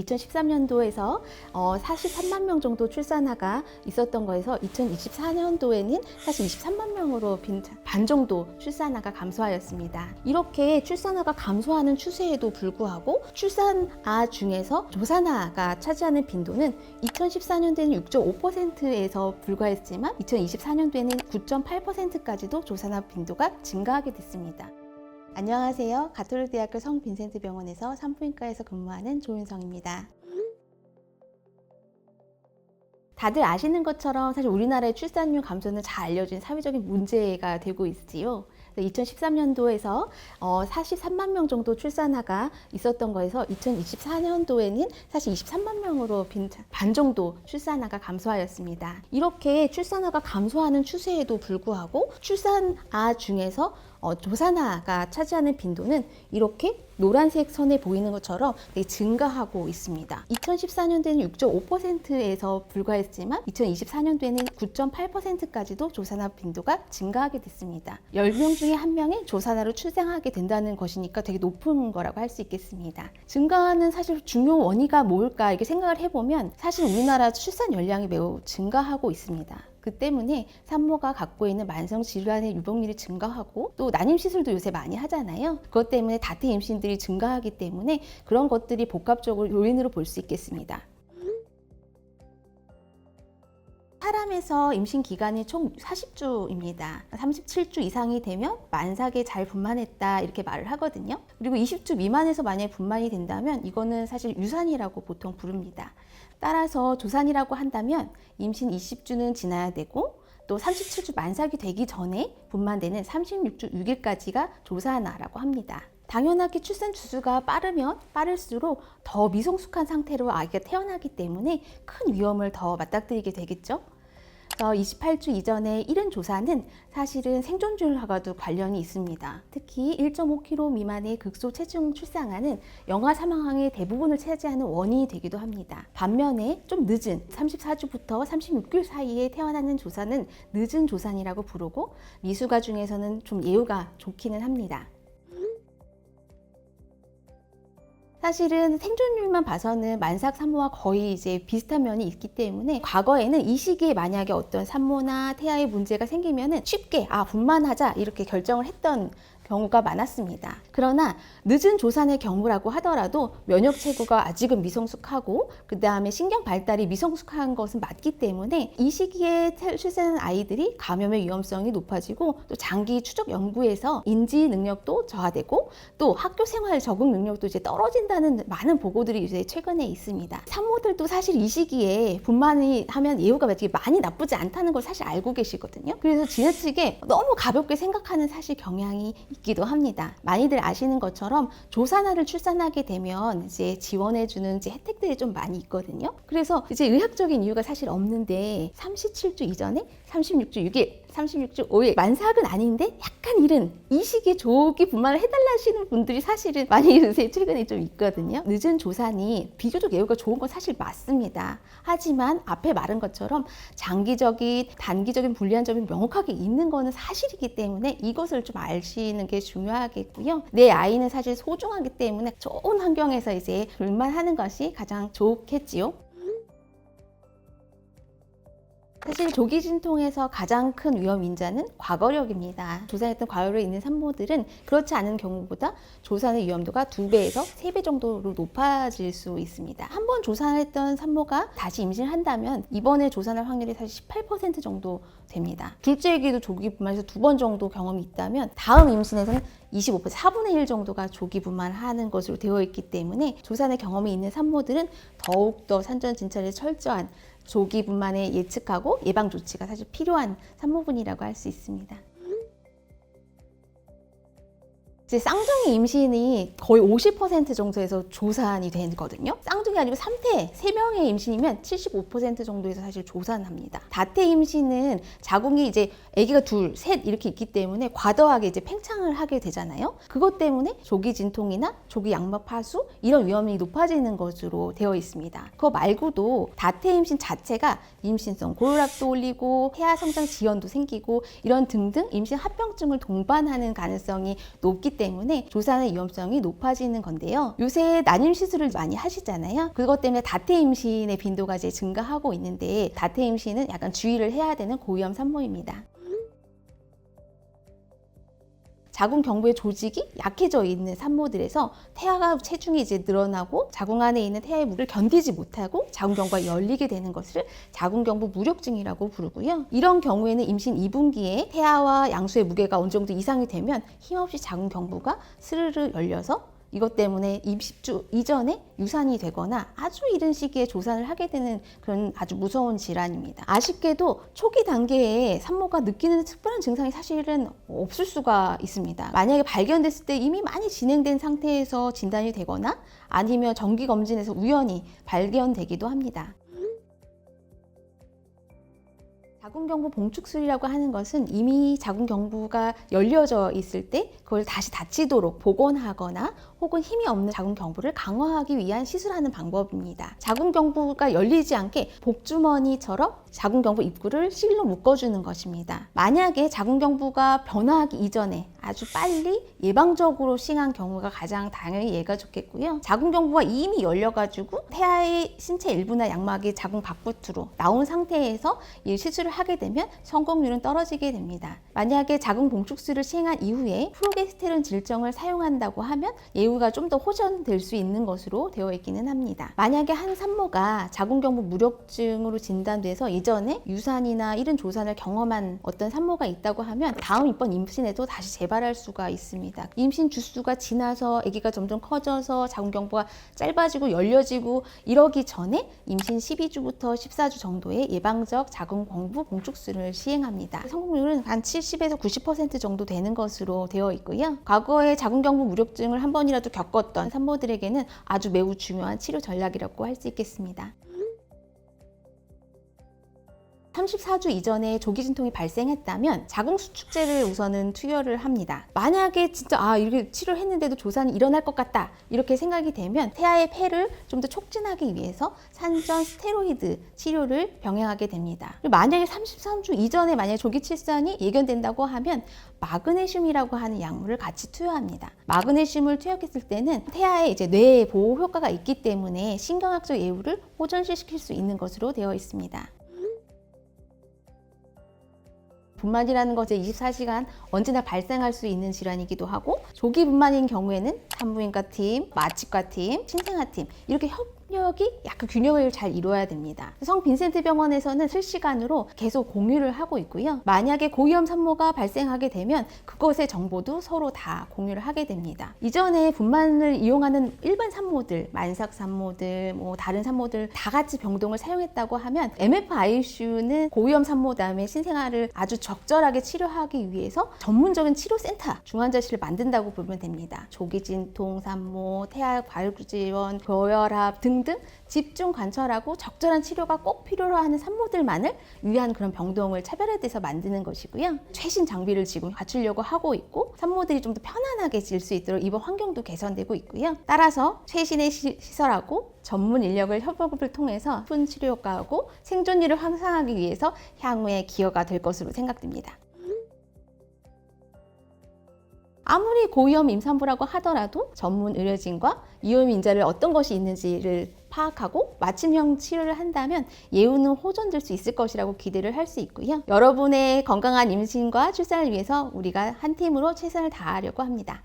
2013년도에서 43만 명 정도 출산화가 있었던 거에서 2024년도에는 사실 23만 명으로 반 정도 출산화가 감소하였습니다. 이렇게 출산화가 감소하는 추세에도 불구하고 출산아 중에서 조산아가 차지하는 빈도는 2014년도에는 6.5%에서 불과했지만 2024년도에는 9.8%까지도 조산아 빈도가 증가하게 됐습니다. 안녕하세요. 가톨릭대학교 성빈센트병원에서 산부인과에서 근무하는 조윤성입니다. 다들 아시는 것처럼 사실 우리나라의 출산율 감소는 잘 알려진 사회적인 문제가 되고 있지요. 2013년도에서 43만 명 정도 출산화가 있었던 거에서 2024년도에는 사실 23만 명으로 반 정도 출산화가 감소하였습니다. 이렇게 출산화가 감소하는 추세에도 불구하고 출산아 중에서 조산아가 차지하는 빈도는 이렇게 노란색 선에 보이는 것처럼 증가하고 있습니다. 2014년도에는 6.5%에서 불과했지만 2024년도에는 9.8%까지도 조산아 빈도가 증가하게 됐습니다. 10명 중에 1명이 조산아로 출생하게 된다는 것이니까 되게 높은 거라고 할 수 있겠습니다. 증가하는 사실 중요 원인이 뭘까 이렇게 생각을 해보면 사실 우리나라 출산 연령이 매우 증가하고 있습니다. 그 때문에 산모가 갖고 있는 만성 질환의 유병률이 증가하고 또 난임 시술도 요새 많이 하잖아요. 그것 때문에 다태 임신들이 증가하기 때문에 그런 것들이 복합적으로 요인으로 볼 수 있겠습니다. 사람에서 임신 기간이 총 40주입니다. 37주 이상이 되면 만삭에 잘 분만했다 이렇게 말을 하거든요. 그리고 20주 미만에서 만약에 분만이 된다면 이거는 사실 유산이라고 보통 부릅니다. 따라서 조산이라고 한다면 임신 20주는 지나야 되고 또 37주 만삭이 되기 전에 분만되는 36주 6일까지가 조산아라고 합니다. 당연하게 출산 주수가 빠르면 빠를수록 더 미성숙한 상태로 아기가 태어나기 때문에 큰 위험을 더 맞닥뜨리게 되겠죠. 28주 이전에 이른 조산은 사실은 생존율과도 관련이 있습니다. 특히 1.5kg 미만의 극소 체중 출산아는 영아 사망의 대부분을 차지하는 원인이 되기도 합니다. 반면에 좀 늦은 34주부터 36개월 사이에 태어나는 조산은 늦은 조산이라고 부르고 미숙아 중에서는 좀 예후가 좋기는 합니다. 사실은 생존율만 봐서는 만삭 산모와 거의 이제 비슷한 면이 있기 때문에 과거에는 이 시기에 만약에 어떤 산모나 태아에 문제가 생기면은 쉽게 분만하자 이렇게 결정을 했던 경우가 많았습니다. 그러나 늦은 조산의 경우라고 하더라도 면역 체구가 아직은 미성숙하고 그 다음에 신경 발달이 미성숙한 것은 맞기 때문에 이 시기에 출산한 아이들이 감염의 위험성이 높아지고 또 장기 추적 연구에서 인지 능력도 저하되고 또 학교 생활 적응 능력도 이제 떨어진다는 많은 보고들이 이제 최근에 있습니다. 산모들도 사실 이 시기에 분만이 하면 예후가 많이 나쁘지 않다는 걸 사실 알고 계시거든요. 그래서 지나치게 너무 가볍게 생각하는 사실 경향이 있기도 합니다. 많이들 아시는 것처럼 조산아를 출산하게 되면 이제 지원해주는 이제 혜택들이 좀 많이 있거든요. 그래서 이제 의학적인 이유가 사실 없는데 37주 이전에 36주 6일, 36주 5일 만삭은 아닌데 약간 이른 이 시기에 조기 분만을 해달라시는 분들이 사실은 많이 요새 최근에 좀 있거든요. 늦은 조산이 비교적 예후가 좋은 건 사실 맞습니다. 하지만 앞에 말한 것처럼 장기적인, 단기적인 불리한 점이 명확하게 있는 거는 사실이기 때문에 이것을 좀 아시는 게 중요하겠고요. 내 아이는 사실 소중하기 때문에 좋은 환경에서 이제 분만하는 것이 가장 좋겠지요. 사실 조기 진통에서 가장 큰 위험 인자는 과거력입니다. 조산했던 과거력이 있는 산모들은 그렇지 않은 경우보다 조산의 위험도가 2배에서 3배 정도로 높아질 수 있습니다. 한 번 조산했던 산모가 다시 임신을 한다면 이번에 조산할 확률이 사실 18% 정도 됩니다. 둘째에게도 조기 분만에서 2번 정도 경험이 있다면 다음 임신에서는 25%, 4분의 1 정도가 조기 분만하는 것으로 되어 있기 때문에 조산의 경험이 있는 산모들은 더욱더 산전진찰에 철저한 조기 분만에 예측하고 예방 조치가 사실 필요한 산모분이라고 할 수 있습니다. 이제 쌍둥이 임신이 거의 50% 정도에서 조산이 되거든요. 쌍둥이 아니고 3태, 3명의 임신이면 75% 정도에서 사실 조산합니다. 다태 임신은 자궁이 이제 아기가 둘, 셋 이렇게 있기 때문에 과도하게 이제 팽창을 하게 되잖아요. 그것 때문에 조기 진통이나 조기 양막 파수 이런 위험이 높아지는 것으로 되어 있습니다. 그거 말고도 다태 임신 자체가 임신성 고혈압도 올리고 태아 성장 지연도 생기고 이런 등등 임신 합병증을 동반하는 가능성이 높기 때문에 조산의 위험성이 높아지는 건데요. 요새 난임 시술을 많이 하시잖아요. 그것 때문에 다태 임신의 빈도가 이제 증가하고 있는데, 다태 임신은 약간 주의를 해야 되는 고위험 산모입니다. 자궁 경부의 조직이 약해져 있는 산모들에서 태아가 체중이 이제 늘어나고 자궁 안에 있는 태아의 무게를 견디지 못하고 자궁 경부가 열리게 되는 것을 자궁 경부 무력증이라고 부르고요. 이런 경우에는 임신 2분기에 태아와 양수의 무게가 어느 정도 이상이 되면 힘없이 자궁 경부가 스르르 열려서 이것 때문에 20주 이전에 유산이 되거나 아주 이른 시기에 조산을 하게 되는 그런 아주 무서운 질환입니다. 아쉽게도 초기 단계에 산모가 느끼는 특별한 증상이 사실은 없을 수가 있습니다. 만약에 발견됐을 때 이미 많이 진행된 상태에서 진단이 되거나 아니면 정기검진에서 우연히 발견되기도 합니다. 자궁경부 봉축술이라고 하는 것은 이미 자궁경부가 열려져 있을 때 그걸 다시 닫히도록 복원하거나 혹은 힘이 없는 자궁경부를 강화하기 위한 시술하는 방법입니다. 자궁경부가 열리지 않게 복주머니처럼 자궁경부 입구를 실로 묶어주는 것입니다. 만약에 자궁경부가 변화하기 이전에 아주 빨리 예방적으로 시행한 경우가 가장 당연히 예가 좋겠고요. 자궁경부가 이미 열려가지고 태아의 신체 일부나 양막이 자궁 바깥으로 나온 상태에서 이 시술을 하게 되면 성공률은 떨어지게 됩니다. 만약에 자궁 봉축술을 시행한 이후에 프로게스테론 질정을 사용한다고 하면 예후가 좀 더 호전될 수 있는 것으로 되어 있기는 합니다. 만약에 한 산모가 자궁경부 무력증으로 진단돼서 이전에 유산이나 이른 조산을 경험한 어떤 산모가 있다고 하면 다음 이번 임신에도 다시 재발할 수가 있습니다. 임신 주수가 지나서 아기가 점점 커져서 자궁경부가 짧아지고 열려지고 이러기 전에 임신 12주부터 14주 정도의 예방적 자궁경부 봉축술을 시행합니다. 성공률은 한 70에서 90% 정도 되는 것으로 되어 있고요. 과거에 자궁경부 무력증을 한 번이라도 겪었던 산모들에게는 아주 매우 중요한 치료 전략이라고 할 수 있겠습니다. 34주 이전에 조기 진통이 발생했다면 자궁수축제를 우선은 투여를 합니다. 만약에 진짜 이렇게 치료를 했는데도 조산이 일어날 것 같다 이렇게 생각이 되면 태아의 폐를 좀 더 촉진하기 위해서 산전 스테로이드 치료를 병행하게 됩니다. 그리고 만약에 33주 이전에 만약에 조기 출산이 예견된다고 하면 마그네슘이라고 하는 약물을 같이 투여합니다. 마그네슘을 투여했을 때는 태아의 이제 뇌 보호 효과가 있기 때문에 신경학적 예후를 호전시킬 수 있는 것으로 되어 있습니다. 분만이라는 것이 24시간 언제나 발생할 수 있는 질환이기도 하고, 조기 분만인 경우에는 산부인과 팀, 마취과 팀, 신생아 팀 이렇게 협력이 약간 균형을 잘 이루어야 됩니다. 성 빈센트 병원에서는 실시간으로 계속 공유를 하고 있고요. 만약에 고위험 산모가 발생하게 되면 그것의 정보도 서로 다 공유를 하게 됩니다. 이전에 분만을 이용하는 일반 산모들, 만삭 산모들, 다른 산모들 다 같이 병동을 사용했다고 하면 MF-ICU는 고위험 산모 다음에 신생아를 아주 적절하게 치료하기 위해서 전문적인 치료센터, 중환자실을 만든다고 보면 됩니다. 조기 진통 산모, 태아 발육 지원, 고혈압 등등 집중 관찰하고 적절한 치료가 꼭 필요로 하는 산모들만을 위한 그런 병동을 차별화돼서 만드는 것이고요. 최신 장비를 지금 갖추려고 하고 있고, 산모들이 좀 더 편안하게 질 수 있도록 입원 환경도 개선되고 있고요. 따라서 최신의 시설하고 전문 인력을 협업을 통해서 높은 치료 효과하고 생존율을 향상하기 위해서 향후에 기여가 될 것으로 생각됩니다. 아무리 고위험 임산부라고 하더라도 전문 의료진과 위험 인자를 어떤 것이 있는지를 파악하고 맞춤형 치료를 한다면 예후는 호전될 수 있을 것이라고 기대를 할 수 있고요. 여러분의 건강한 임신과 출산을 위해서 우리가 한 팀으로 최선을 다하려고 합니다.